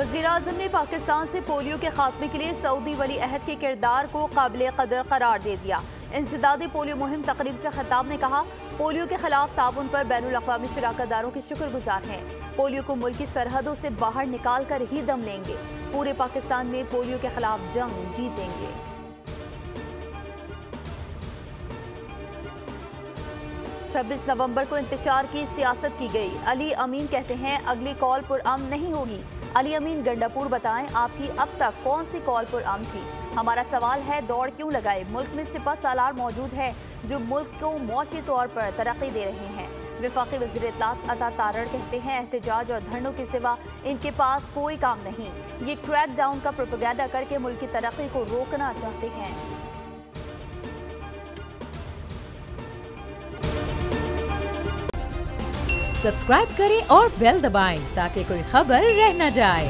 वज़ीर-ए-आज़म ने पाकिस्तान से पोलियो के खात्मे के लिए सऊदी वली अहद के किरदार को काबिल कदर करार दे दिया। इंसदादी पोलियो मुहिम तकरीब से खिताब में कहा, पोलियो के खिलाफ ताउन पर बैनुल अक़वामी शराकतदारों के शुक्रगुजार हैं। पोलियो को मुल्क की सरहदों से बाहर निकाल कर ही दम लेंगे। पूरे पाकिस्तान में पोलियो के खिलाफ जंग जीतेंगे। 26 नवंबर को इंतशार की सियासत की गई। अली अमीन कहते हैं अगली कॉल पुरअमन नहीं होगी। अली अमीन गंडापुर बताएं, आपकी अब तक कौन सी कॉल पुरअमन थी? हमारा सवाल है, दौड़ क्यों लगाए? मुल्क में सिपह सालार मौजूद है जो मुल्क को मौशी तौर पर तरक्की दे रहे हैं। वफाकी वज़ीर इत्तलात अता तारड़ कहते हैं एहतजाज और धरनों के सिवा इनके पास कोई काम नहीं। ये क्रैक डाउन का प्रोपेगेंडा करके मुल्क की तरक्की को रोकना चाहते हैं। सब्सक्राइब करें और बेल दबाएं ताकि कोई खबर रह न जाए।